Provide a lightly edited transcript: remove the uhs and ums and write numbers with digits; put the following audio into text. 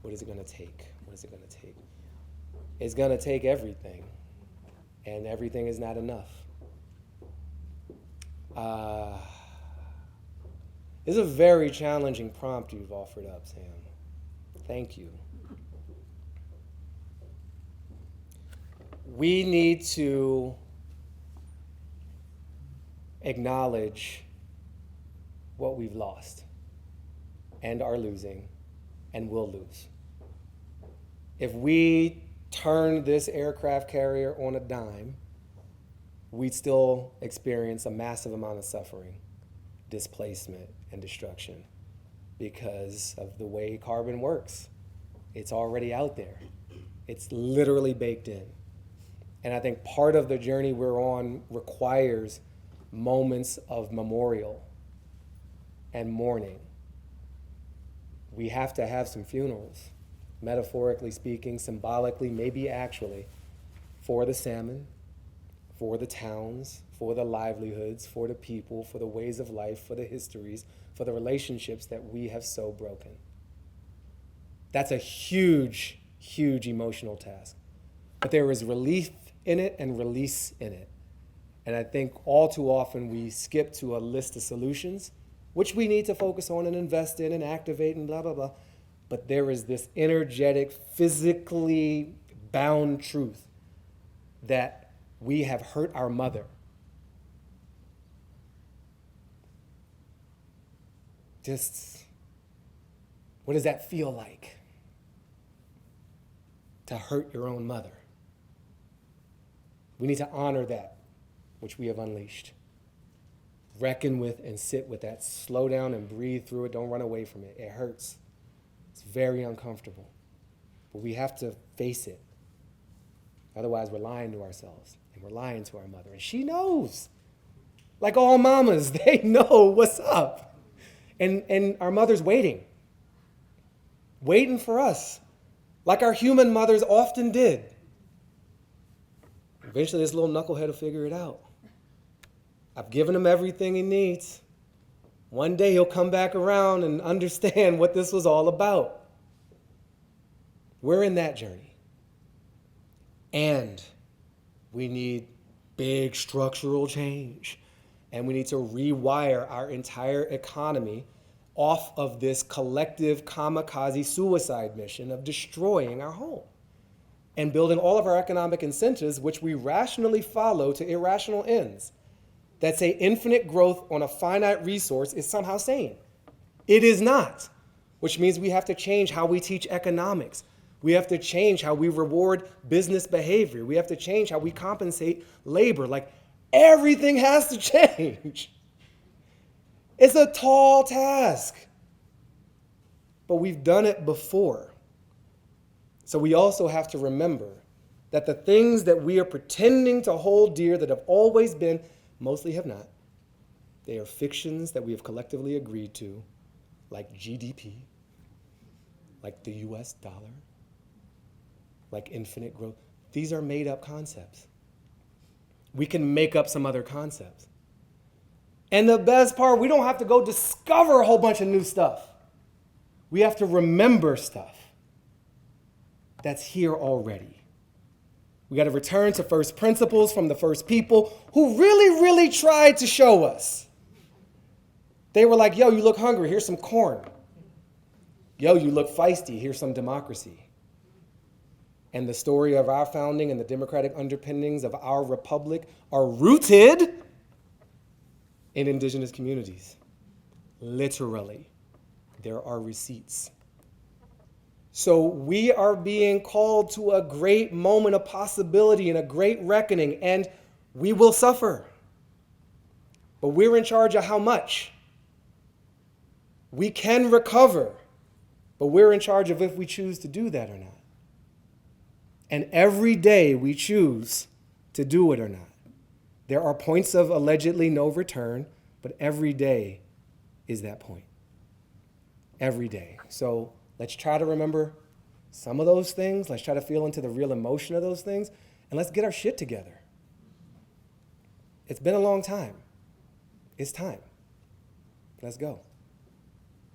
What is it going to take? What is it going to take? It's going to take everything, and everything is not enough. This is a very challenging prompt you've offered up, Sam. Thank you. We need to acknowledge what we've lost and are losing and will lose. If we turn this aircraft carrier on a dime, we'd still experience a massive amount of suffering, displacement, and destruction because of the way carbon works. It's already out there. It's literally baked in. And I think part of the journey we're on requires moments of memorial and mourning. We have to have some funerals, metaphorically speaking, symbolically, maybe actually, for the salmon, for the towns, for the livelihoods, for the people, for the ways of life, for the histories, for the relationships that we have so broken. That's a huge, huge emotional task. But there is relief in it and release in it. And I think all too often we skip to a list of solutions, which we need to focus on and invest in and activate and blah, blah, blah. But there is this energetic, physically bound truth that we have hurt our mother. Just, what does that feel like? To hurt your own mother. We need to honor that, which we have unleashed. Reckon with and sit with that. Slow down and breathe through it. Don't run away from it. It hurts. It's very uncomfortable. But we have to face it. Otherwise, we're lying to ourselves. And we're lying to our mother. And she knows. Like all mamas, they know what's up. And our mother's waiting. Waiting for us. Like our human mothers often did. Eventually, this little knucklehead will figure it out. I've given him everything he needs. One day he'll come back around and understand what this was all about. We're in that journey. And we need big structural change. And we need to rewire our entire economy off of this collective kamikaze suicide mission of destroying our home and building all of our economic incentives, which we rationally follow to irrational ends, that say infinite growth on a finite resource is somehow sane. It is not, which means we have to change how we teach economics. We have to change how we reward business behavior. We have to change how we compensate labor. Like, everything has to change. It's a tall task, but we've done it before. So we also have to remember that the things that we are pretending to hold dear that have always been, mostly have not. They are fictions that we have collectively agreed to, like GDP, like the US dollar, like infinite growth. These are made-up concepts. We can make up some other concepts. And the best part, we don't have to go discover a whole bunch of new stuff. We have to remember stuff that's here already. We got to return to first principles from the first people who really, really tried to show us. They were like, yo, you look hungry, here's some corn. Yo, you look feisty, here's some democracy. And the story of our founding and the democratic underpinnings of our republic are rooted in indigenous communities. Literally. There are receipts. So we are being called to a great moment of possibility and a great reckoning, and we will suffer. But we're in charge of how much. We can recover, but we're in charge of if we choose to do that or not. And every day we choose to do it or not. There are points of allegedly no return, but every day is that point. Every day. So let's try to remember some of those things. Let's try to feel into the real emotion of those things. And let's get our shit together. It's been a long time. It's time. Let's go.